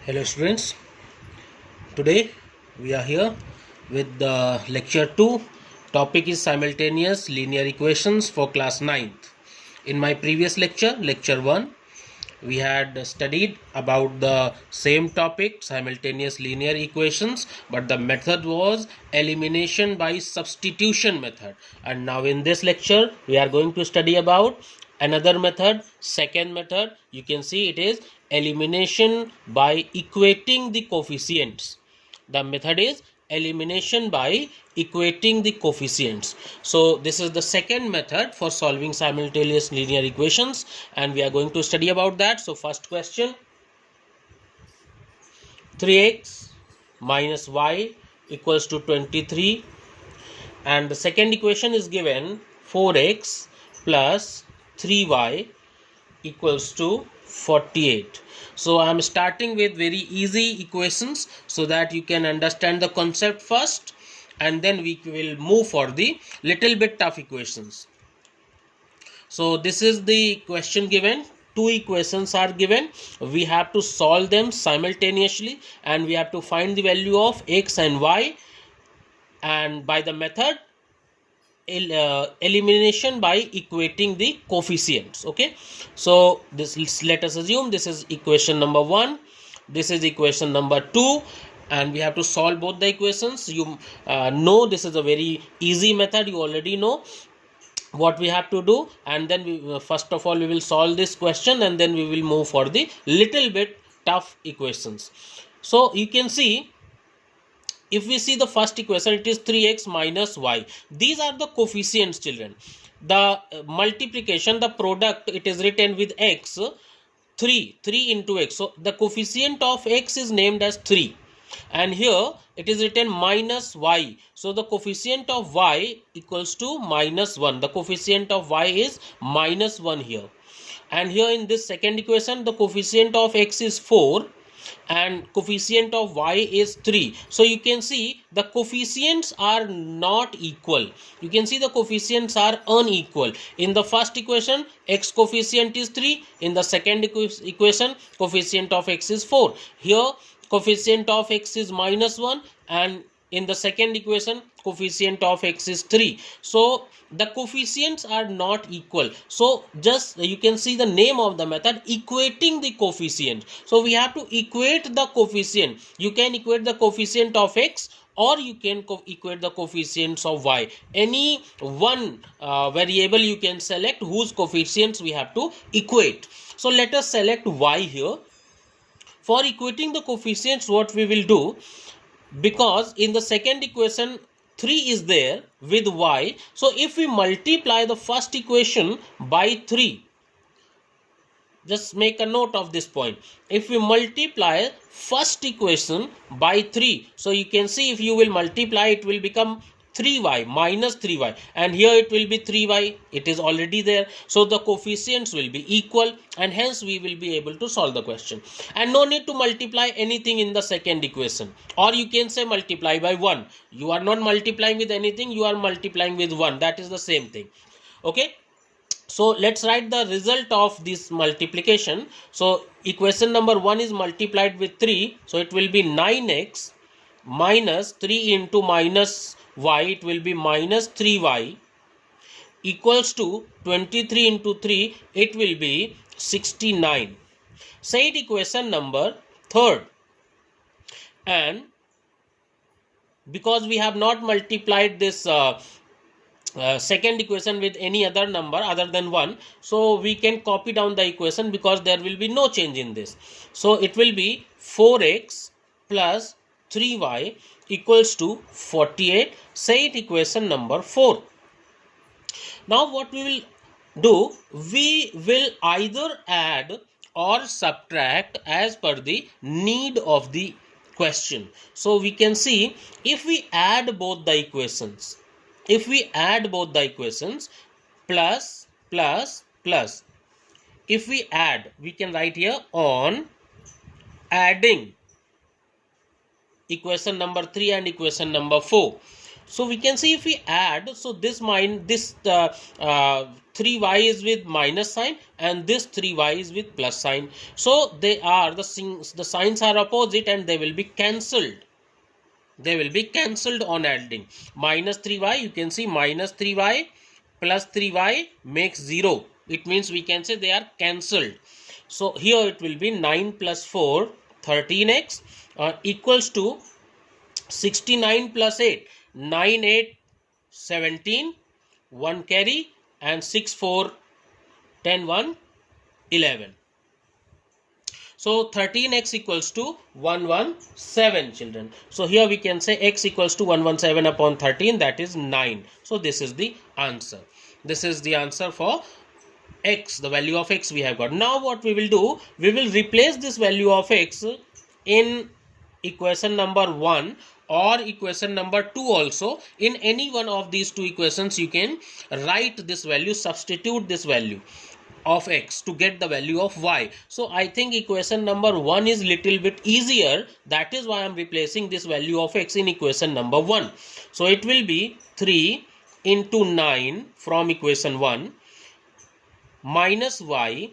Hello students, today we are here with the lecture 2. Topic is simultaneous linear equations for class 9th. In my previous lecture 1, we had studied about the same topic, simultaneous linear equations, but the method was elimination by substitution method. And now in this lecture we are going to study about another method, second method. You can see it is elimination by equating the coefficients. The method is elimination by equating the coefficients. So this is the second method for solving simultaneous linear equations, and we are going to study about that. So first question, 3x minus y equals to 23, and the second equation is given 4x plus 3y equals to 48. So I am starting with very easy equations so that you can understand the concept first, and then we will move for the little bit tough equations. So this is the question given. Two equations are given. We have to solve them simultaneously, and we have to find the value of x and y, and by the method elimination by equating the coefficients. Okay, so this, let us assume this is equation number 1, this is equation number 2, and we have to solve both the equations. You know this is a very easy method. You already know what we have to do, and then we first of all we will solve this question, and then we will move for the little bit tough equations. So you can see, if we see the first equation, it is 3x minus y. These are the coefficients, children. The multiplication, the product, it is written with x, 3 into x. So the coefficient of x is named as 3, and here it is written minus y. So the coefficient of y equals to minus 1. The coefficient of y is minus 1 here. And here in this second equation, the coefficient of x is 4 and coefficient of y is 3. So you can see the coefficients are not equal. You can see the coefficients are unequal. In the first equation, x coefficient is 3. In the second equation, coefficient of x is 4. Here coefficient of x is minus 1, and in the second equation coefficient of x is 3. So the coefficients are not equal. So just you can see the name of the method, equating the coefficient. So we have to equate the coefficient. You can equate the coefficient of x, or you can equate the coefficients of y. Any one variable you can select whose coefficients we have to equate. So let us select y here. For equating the coefficients, what we will do, because in the second equation 3 is there with y, so if we multiply the first equation by 3, just make a note of this point. If we multiply first equation by 3, so you can see if you will multiply, it will become 3y minus 3y, and here it will be 3y. It is already there. So the coefficients will be equal, and hence we will be able to solve the question. And no need to multiply anything in the second equation, or you can say multiply by 1. You are not multiplying with anything, you are multiplying with 1. That is the same thing. Okay, so let's write the result of this multiplication. So equation number 1 is multiplied with 3, so it will be 9x minus 3 into minus y, it will be minus 3y, equals to 23 into 3, it will be 69. Say it equation number 3rd. And because we have not multiplied this second equation with any other number other than 1, so we can copy down the equation, because there will be no change in this. So it will be 4x plus 3y equals to 48. Say it equation number 4. Now what we will do, we will either add or subtract as per the need of the question. So we can see, if we add both the equations, plus plus plus, if we add, we can write here on adding equation number 3 and equation number 4. So we can see if we add, so this 3y is with minus sign and this 3y is with plus sign. So they are the signs are opposite and they will be cancelled. They will be cancelled on adding. Minus 3y, you can see minus 3y plus 3y makes 0. It means we can say they are cancelled. So here it will be 9 plus 4, 13x equals to 69 plus 8, 9, 8, 17, 1 carry, and 6, 4, 10, 1, 11. So 13x equals to 117, children. So here we can say x equals to 117 upon 13, that is 9. So this is the answer. This is the answer for x, the value of x we have got. Now what we will do, we will replace this value of x in equation number 1 or equation number 2 also. In any one of these two equations you can write this value, substitute this value of x to get the value of y. So I think equation number 1 is little bit easier. That is why I am replacing this value of x in equation number 1. So it will be 3 into 9 from equation 1 minus y,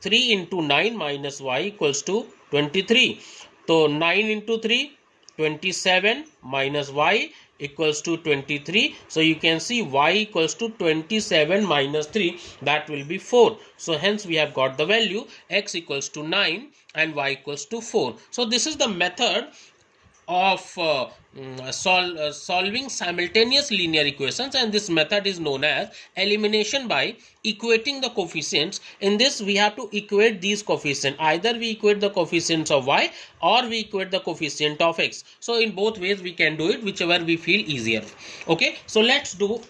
3 into 9 minus y equals to 23. So 9 into 3, 27 minus y equals to 23. So you can see y equals to 27 minus 3, that will be 4. So hence we have got the value x equals to 9 and y equals to 4. So this is the method of solving simultaneous linear equations, and this method is known as elimination by equating the coefficients. In this we have to equate these coefficients. Either we equate the coefficients of y or we equate the coefficient of x. So in both ways we can do it, whichever we feel easier. Okay, so let's do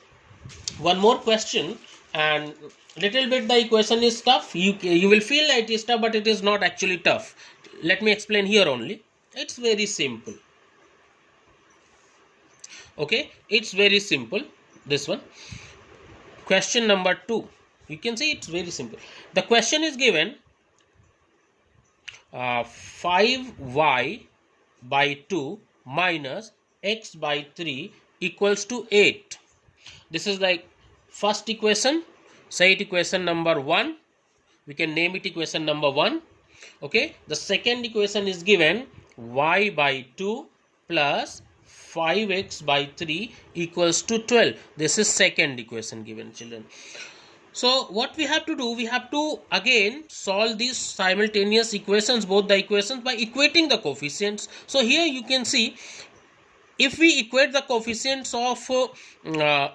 one more question. And little bit the equation is tough. You will feel that it is tough, but it is not actually tough. Let me explain here only. It's very simple. Okay, it's very simple. This one, question number 2. You can see it's very simple. The question is given 5y by 2 minus x by 3 equals to 8. This is like first equation. Say it equation number 1. We can name it equation number 1. Okay, the second equation is given y by 2 plus 5x by 3 equals to 12. This is second equation given, children. So what we have to do, we have to again solve these simultaneous equations, both the equations, by equating the coefficients. So here you can see, if we equate the coefficients of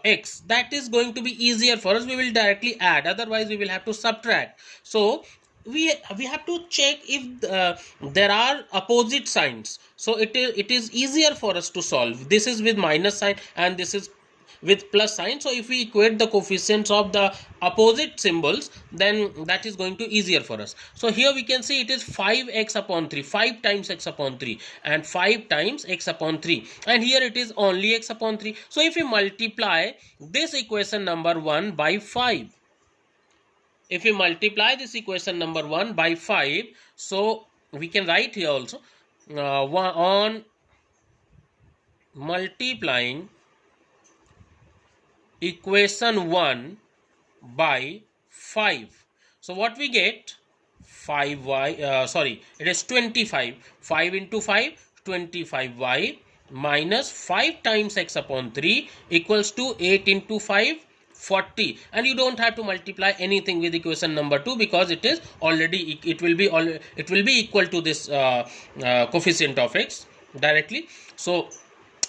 x, that is going to be easier for us. We will directly add, otherwise we will have to subtract. So we have to check if there are opposite signs. So it is easier for us to solve. This is with minus sign and this is with plus sign. So if we equate the coefficients of the opposite symbols, then that is going to easier for us. So here we can see it is 5x upon 3, 5 times x upon 3 and 5 times x upon 3, and here it is only x upon 3. So if we multiply this equation number 1 by 5, if we multiply this equation number 1 by 5, so we can write here also on multiplying equation 1 by 5. So what we get, 5y, it is 25. 5 into 5, 25y minus 5 times x upon 3 equals to 8 into 5, 40. And you don't have to multiply anything with equation number 2 because it is already, it will be equal to this coefficient of x directly. So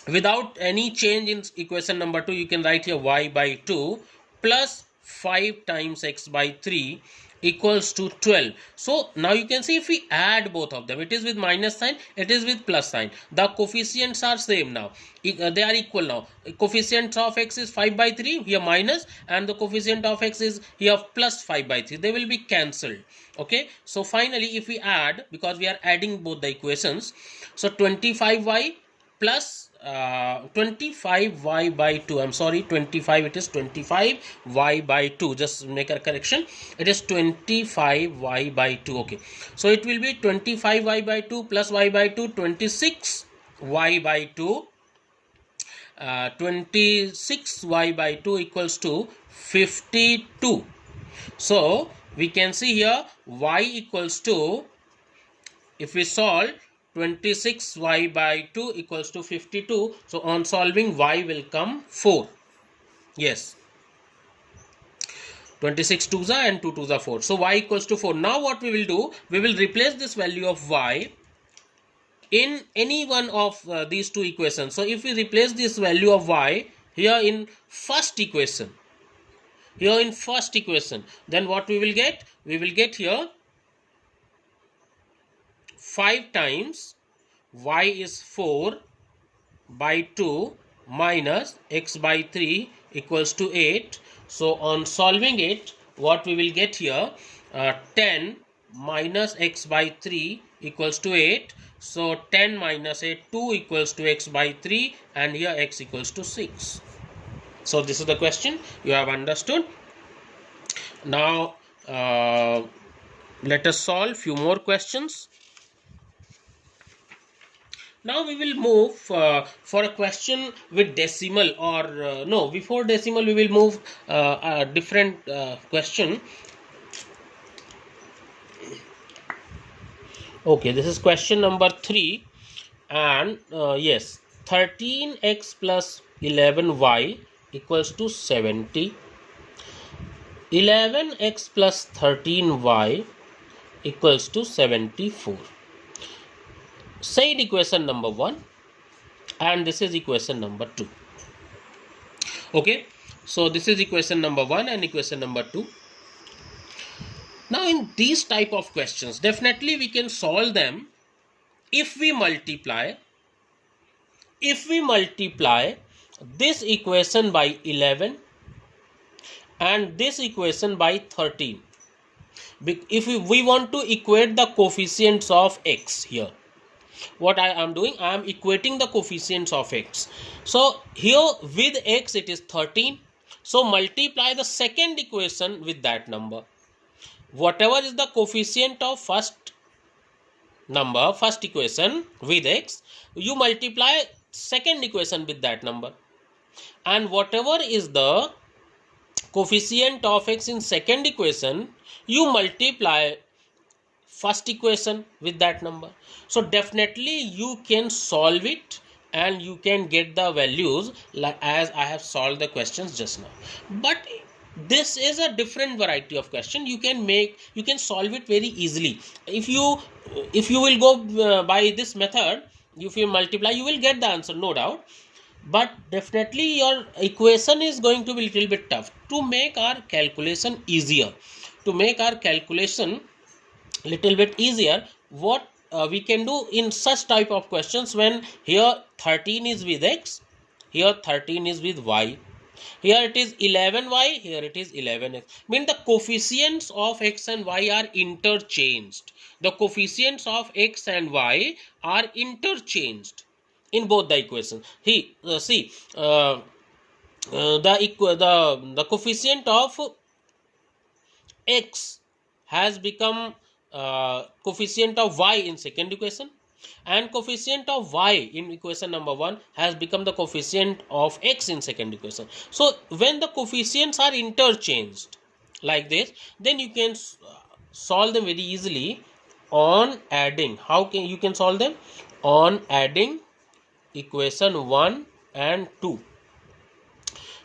without any change in equation number 2, you can write here y by 2 plus 5 times x by 3 equals to 12. So now you can see if we add both of them, it is with minus sign, it is with plus sign. The coefficients are same now. They are equal now. Coefficient of x is 5 by 3, here minus, and the coefficient of x is here plus 5 by 3. They will be cancelled. Okay. So finally if we add, because we are adding both the equations, so 25y plus 25y by 2, I'm sorry, 25, it is 25y by 2, just make a correction, it is 25y by 2. Okay, so it will be 25y by 2 plus y by 2, 26y by 2, 26y by 2 equals to 52. So we can see here y equals to, if we solve 26y by 2 equals to 52, so on solving y will come 4. Yes, 26 2s are and 2 2s are 4. So y equals to 4. Now what we will do, we will replace this value of y in any one of these two equations. So if we replace this value of y here in first equation, then what we will get? We will get here 5 times y is 4 by 2 minus x by 3 equals to 8. So on solving it, what we will get here, 10 minus x by 3 equals to 8. So 10 minus 8, 2 equals to x by 3, and here x equals to 6. So this is the question. You have understood. Now let us solve few more questions. Now we will move for a question with decimal, or no, before decimal we will move a different question. Okay, this is question number 3, and yes, 13x plus 11y equals to 70. 11x plus 13y equals to 74. Said equation number 1, and this is equation number 2. Okay, so this is equation number 1 and equation number 2. Now in these type of questions, definitely we can solve them if we multiply this equation by 11 and this equation by 13. If we want to equate the coefficients of x here, what I am doing, I am equating the coefficients of x. So here with x it is 13. So multiply the second equation with that number. Whatever is the coefficient of first equation with x, you multiply second equation with that number. And whatever is the coefficient of x in second equation, you multiply first equation with that number. So definitely you can solve it and you can get the values as I have solved the questions just now. But this is a different variety of question. You can solve it very easily. If you will go by this method, if you multiply, you will get the answer, no doubt. But definitely your equation is going to be a little bit tough. To make our calculation easier, little bit easier, what we can do in such type of questions, when here 13 is with x, here 13 is with y, here it is 11y, here it is 11x, mean the coefficients of x and y are interchanged. The coefficients of x and y are interchanged in both the equations. See, the coefficient of x has become coefficient of y in second equation, and coefficient of y in equation number 1 has become the coefficient of x in second equation. So when the coefficients are interchanged like this, then you can solve them very easily on adding. How can you can solve them? On adding equation 1 and 2.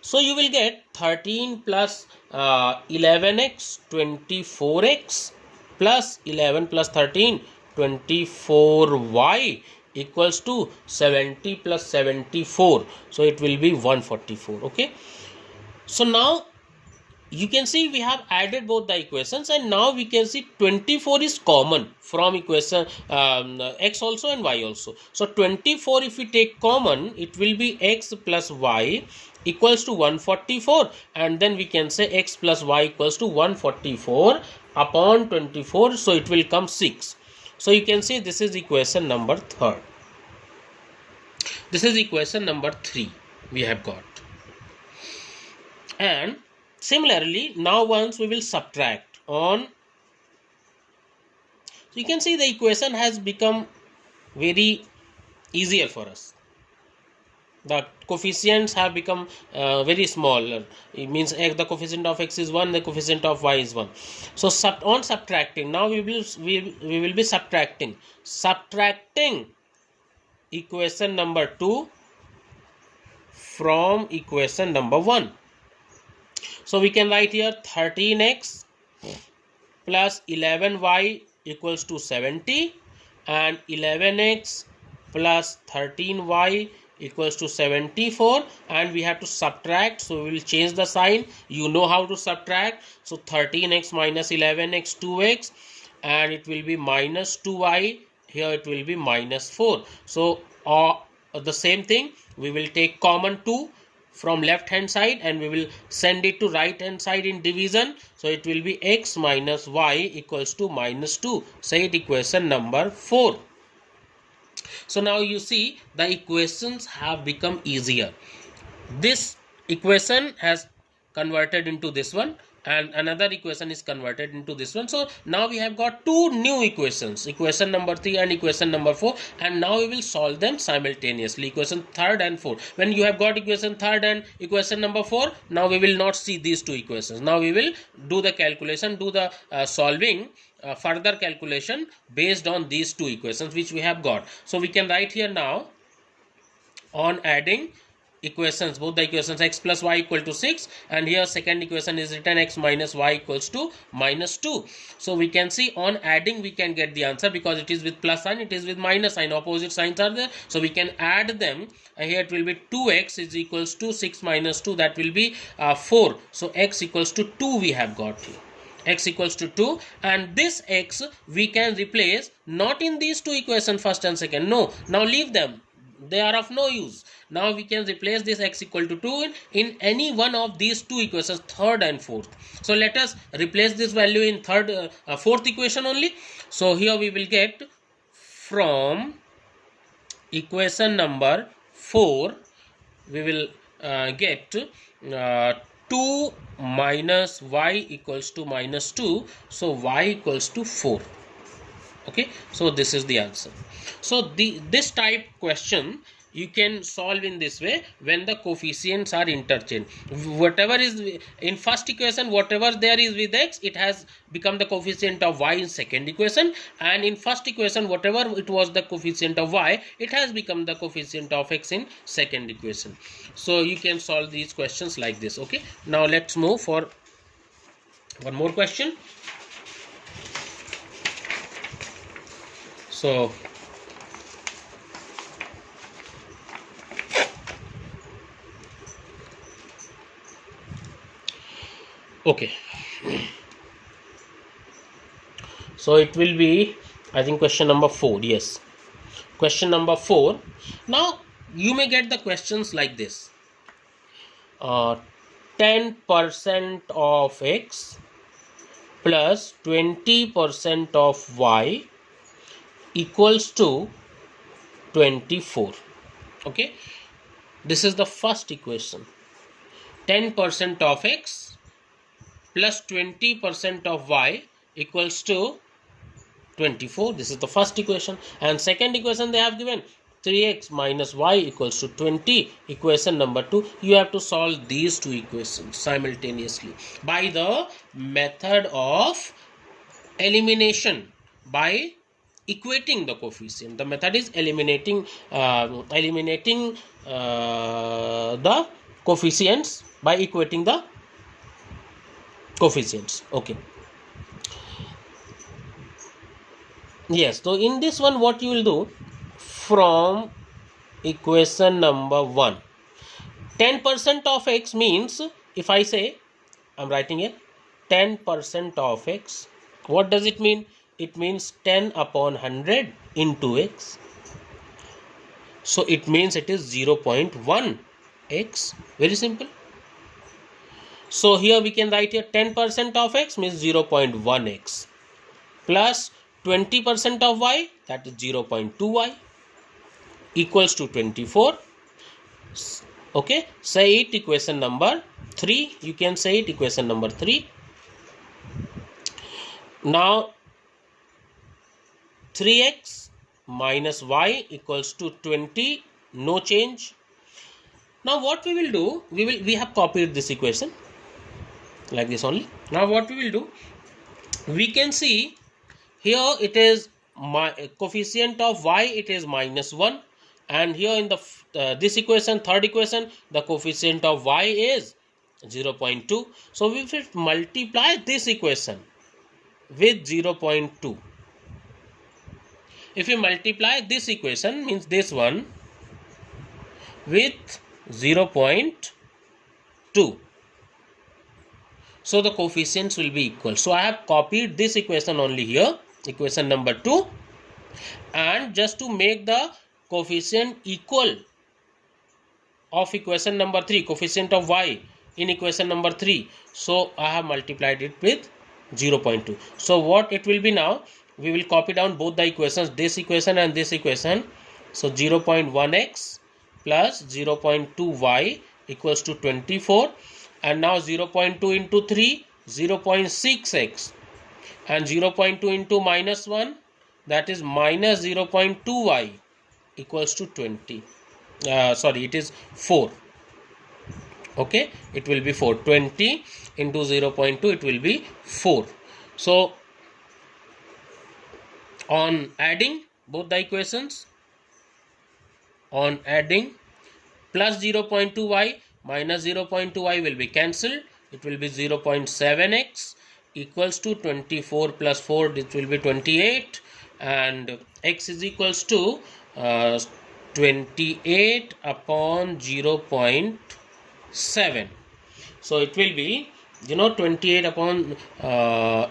So you will get 13 plus 11x 24x plus 11 plus 13 24y equals to 70 plus 74. So it will be 144. Okay, so now you can see we have added both the equations, and now we can see 24 is common from equation x also and y also. So 24 if we take common, it will be x plus y equals to 144, and then we can say x plus y equals to 144 upon 24, so it will come 6. So you can see this is equation number 3. This is equation number 3 we have got. And similarly, now once we will subtract on, so you can see the equation has become very easier for us. the coefficients have become very small. It means the coefficient of x is 1, the coefficient of y is 1. So on subtracting, now we will be subtracting equation number 2 from equation number 1. So we can write here 13x plus 11y equals to 70, and 11x plus 13y equals to 74, and we have to subtract, so we will change the sign. You know how to subtract. So 13x minus 11x, 2x, and it will be minus 2y. Here it will be minus 4. So the same thing, we will take common 2 from left hand side and we will send it to right hand side in division. So it will be x minus y equals to minus 2. Say it equation number 4. So now you see the equations have become easier. This equation has converted into this one, and another equation is converted into this one. So now we have got two new equations, equation number 3 and equation number 4, and now we will solve them simultaneously, equation 3rd and 4. When you have got equation 3rd and equation number 4, now we will not see these two equations. Now we will do the calculation, do the solving, further calculation based on these two equations which we have got. So we can write here now, on adding equations, both the equations, x plus y equal to 6, and here second equation is written x minus y equals to minus 2. So we can see on adding we can get the answer, because it is with plus sign, it is with minus sign, opposite signs are there. So we can add them. Here it will be 2x is equals to 6 minus 2, that will be 4. So x equals to 2 we have got here. X equals to 2, and this x we can replace not in these two equations, first and second. No, now leave them, they are of no use. Now we can replace this x equal to 2 in any one of these two equations, third and fourth. So let us replace this value in fourth equation only. So here we will get, from equation number 4 we will get 2 minus y equals to minus 2. So y equals to 4. Okay, so this is the answer. So this type question you can solve in this way when the coefficients are interchanged. Whatever is in first equation, whatever there is with x, it has become the coefficient of y in second equation, and in first equation whatever it was the coefficient of y, it has become the coefficient of x in second equation. So you can solve these questions like this. Okay, now let's move for one more question. So okay, so it will be, I think, question number 4. Yes, question number 4. Now you may get the questions like this: 10% of x plus 20% of y equals to 24. Okay, this is the first equation. 10% of x plus 20% of y equals to 24. This is the first equation. And second equation they have given 3x minus y equals to 20. Equation number 2. You have to solve these two equations simultaneously by the method of elimination, by equating the coefficient. The method is eliminating the coefficients by equating the coefficients. Okay, yes, so in this one what you will do, from equation number 1, 10% of x means, if I say, I'm writing here 10% of x, what does it mean? It means 10 upon 100 into x. So it means it is 0.1 x. Very simple. So here we can write here 10% of x means 0.1 x plus 20% of y, that is 0.2 y, equals to 24. Okay, say it equation number 3. You can say it equation number 3. Now 3x minus y equals to 20, no change. Now what we will do, we have copied this equation like this only. Now what we will do, we can see here it is my coefficient of y, it is -1, and here in the this equation, third equation, the coefficient of y is 0.2. So we will multiply this equation with 0.2. If you multiply this equation, means this one, with 0.2, so the coefficients will be equal. So I have copied this equation only here, equation number 2, and just to make the coefficient equal of equation number 3, coefficient of y in equation number 3, so I have multiplied it with 0.2. So what it will be now, we will copy down both the equations, this equation and this equation. So 0.1x plus 0.2y equals to 24, and now 0.2 into 3, 0.6x, and 0.2 into -1, that is minus 0.2y equals to 20. Sorry, it is 4. Okay, it will be 4. 20 into 0.2, it will be 4. So on adding both the equations, on adding, plus 0.2y minus 0.2y will be cancelled. It will be 0.7x equals to 24 plus 4, it will be 28, and x is equals to 28 upon 0.7. So it will be, 28 upon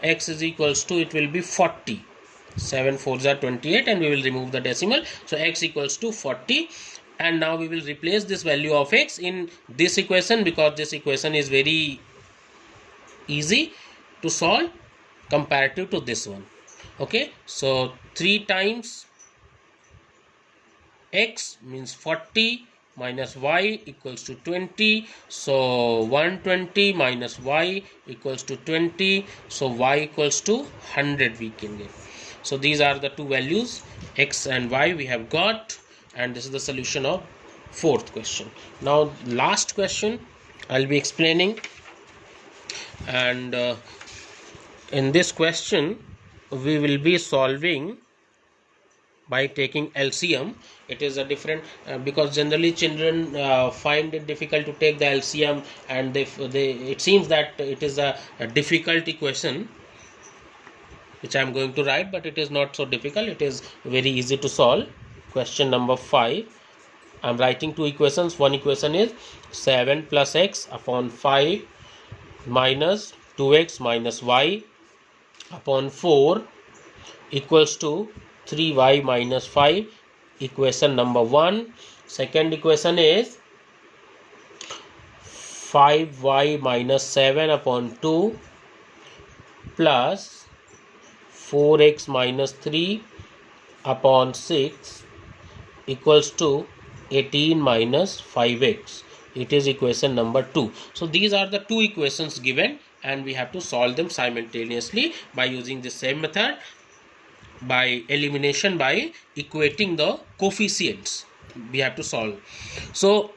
x is equals to, it will be 40. 7 4s are 28, and we will remove the decimal. So x equals to 40. And now we will replace this value of x in this equation, because this equation is very easy to solve comparative to this one. Okay, so 3 times x means 40 minus y equals to 20. So 120 minus y equals to 20. So y equals to 100 we can get. So these are the two values, x and y, we have got, and this is the solution of fourth question. Now last question I'll be explaining, and in this question we will be solving by taking LCM. It is a different because generally children find it difficult to take the LCM, and it seems that it is a difficult equation which I am going to write, but it is not so difficult. It is very easy to solve. Question number 5. I am writing two equations. One equation is 7 plus x upon 5 minus 2x minus y upon 4 equals to 3y minus 5. Equation number 1. Second equation is 5y minus 7 upon 2 plus 4x minus 3 upon 6 equals to 18 minus 5x. It is equation number 2. So these are the two equations given, and we have to solve them simultaneously by using the same method, by elimination, by equating the coefficients we have to solve. So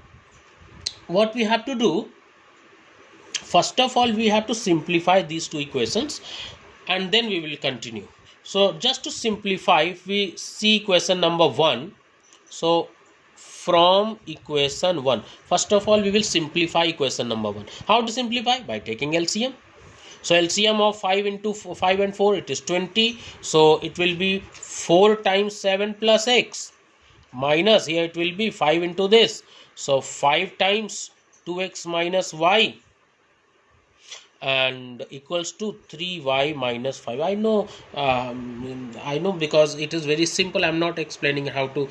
what we have to do, first of all we have to simplify these two equations, and then we will continue. So just to simplify, if we see equation number 1, so from equation 1, first of all we will simplify equation number 1. How to simplify? By taking LCM. So LCM of 5 into 5 and 4, it is 20. So it will be 4 times 7 plus x minus, here it will be 5 into this. So 5 times 2x minus y, and equals to 3y minus 5. I know because it is very simple. I am not explaining how to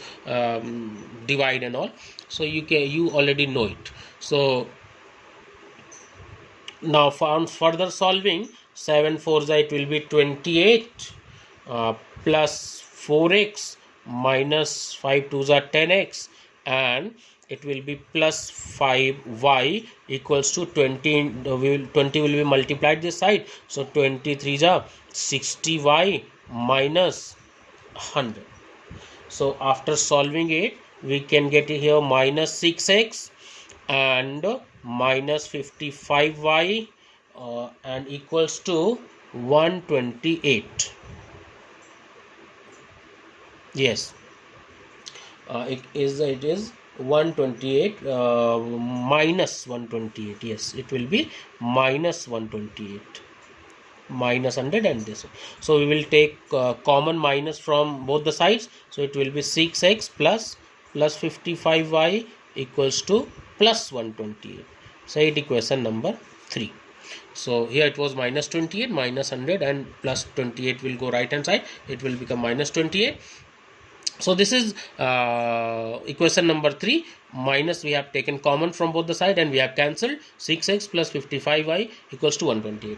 divide and all. So you already know it. So now for further solving, 7 4s, it will be 28 plus 4x minus 5 2s are 10x, and it will be plus 5y equals to 20. 20 will be multiplied this side. So 23s are 60y minus 100. So after solving it, we can get here minus 6x and minus 55y and equals to 128. Yes, it is 128 minus 128. Yes, it will be minus 128, minus 100 and this. So we will take common minus from both the sides. So it will be 6x plus 55y equals to plus 128. Say it equation number 3. So here it was minus 28, minus 100 and plus 28 will go right hand side. It will become minus 28. So this is equation number 3. Minus we have taken common from both the side and we have cancelled. 6x plus 55y equals to 128.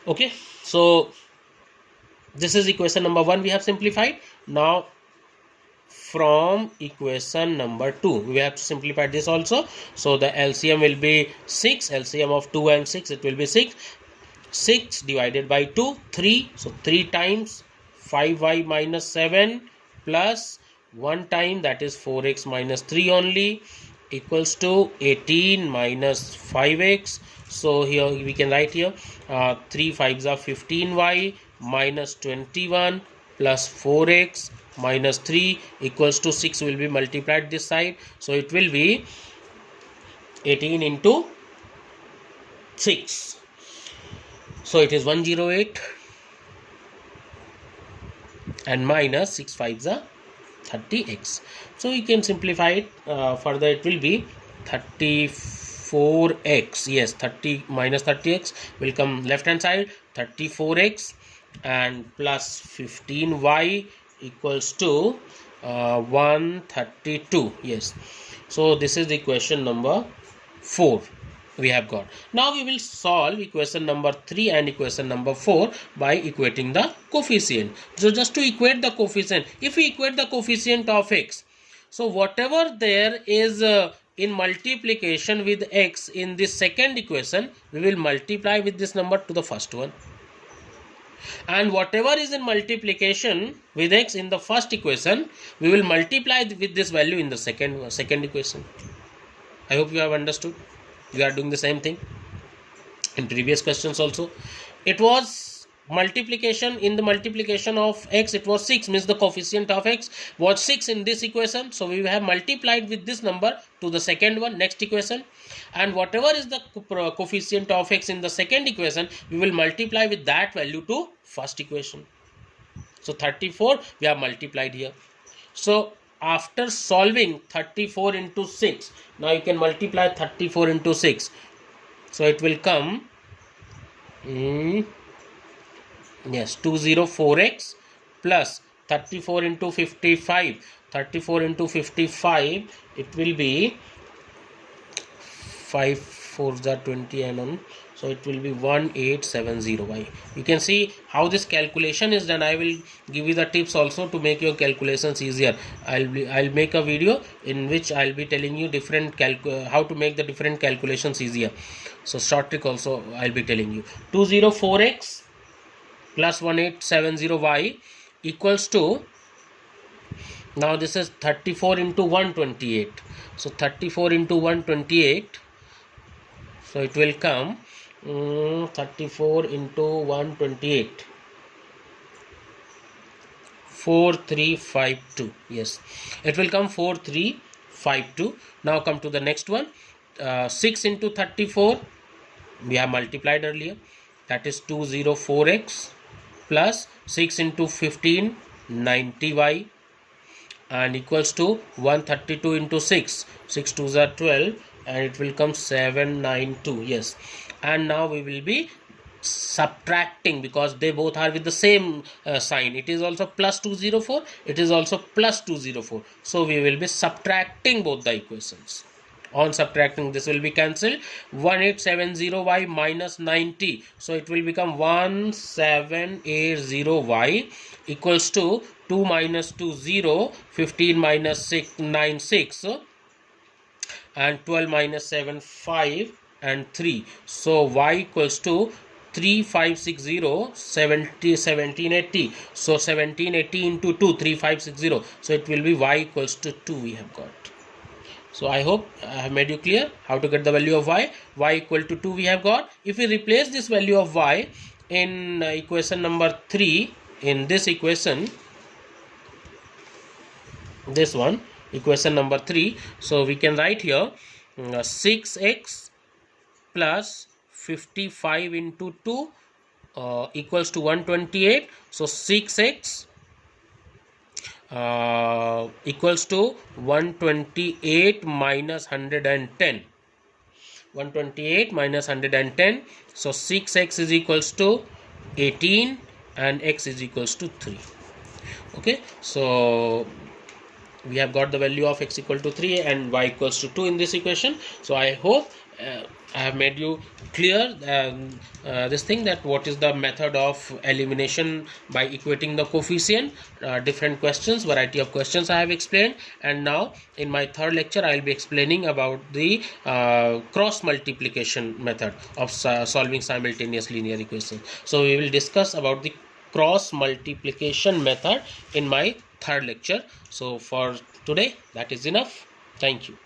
Okay, so this is equation number 1 we have simplified. Now from equation number 2 we have to simplify this also. So the LCM will be 6, LCM of 2 and 6, it will be 6. 6 divided by 2, 3. So 3 times 5y minus 7 plus 1 time, that is 4x minus 3 only, equals to 18 minus 5x. So here we can write here 3 5s are 15y minus 21 plus 4x minus 3 equals to 6 will be multiplied this side. So it will be 18 into 6. So it is 108 and minus 6 5s are 30x. So you can simplify it further. It will be 34x. Yes, 30 minus 30x will come left hand side, 34x and plus 15y equals to 132. Yes, so this is the equation number 4 we have got. Now we will solve equation number 3 and equation number 4 by equating the coefficient. So just to equate the coefficient, if we equate the coefficient of x, so whatever there is in multiplication with x in this second equation, we will multiply with this number to the first one, and whatever is in multiplication with x in the first equation, we will multiply with this value in the second equation. I hope you have understood. We are doing the same thing in previous questions also. It was multiplication, in the multiplication of x it was 6, means the coefficient of x was 6 in this equation. So we have multiplied with this number to the second one, next equation, and whatever is the coefficient of x in the second equation, we will multiply with that value to first equation. So 34 we have multiplied here. So after solving 34 into 6, now you can multiply 34 into 6. So it will come, yes, 204x plus 34 into 55. 34 into 55, it will be 5 4s are 20 and on. So it will be 1870y. You can see how this calculation is done. I will give you the tips also to make your calculations easier. I'll make a video in which I'll be telling you different how to make the different calculations easier. So short trick also I'll be telling you. 204x plus 1870y equals to, now this is 34 into 128. So 34 into 128. So it will come 34 into 128, 4352. Yes, it will come 4352. Now come to the next one. 6 into 34 we have multiplied earlier, that is 204x plus 6 into 15 90y and equals to 132 into 6, 6 2s are 12 and it will come 792. Yes, and now we will be subtracting because they both are with the same sign. It is also plus 204, it is also plus 204. So we will be subtracting both the equations. On subtracting, this will be cancelled. 1870y minus 90, so it will become 1780y equals to 2 minus 2 0, 15 minus 6 9 6 and 12 minus 7 5 and 3. So y equals to 3560 1780. So 1780 into 2, 3560. So it will be y equals to 2 we have got. So I hope I have made you clear how to get the value of y. Y equal to 2 we have got. If we replace this value of y in equation number 3, in this equation, this one, equation number 3, so we can write here 6x plus 55 into 2 equals to 128. So 6x equals to 128 minus 110. 128 minus 110. So 6x is equals to 18 and x is equals to 3. Okay, so we have got the value of x equal to 3 and y equals to 2 in this equation. So I hope I have made you clear this thing, that what is the method of elimination by equating the coefficient. Different questions, variety of questions I have explained, and now in my third lecture I will be explaining about the cross multiplication method of solving simultaneous linear equations. So we will discuss about the cross multiplication method in my third lecture. So for today that is enough. Thank you.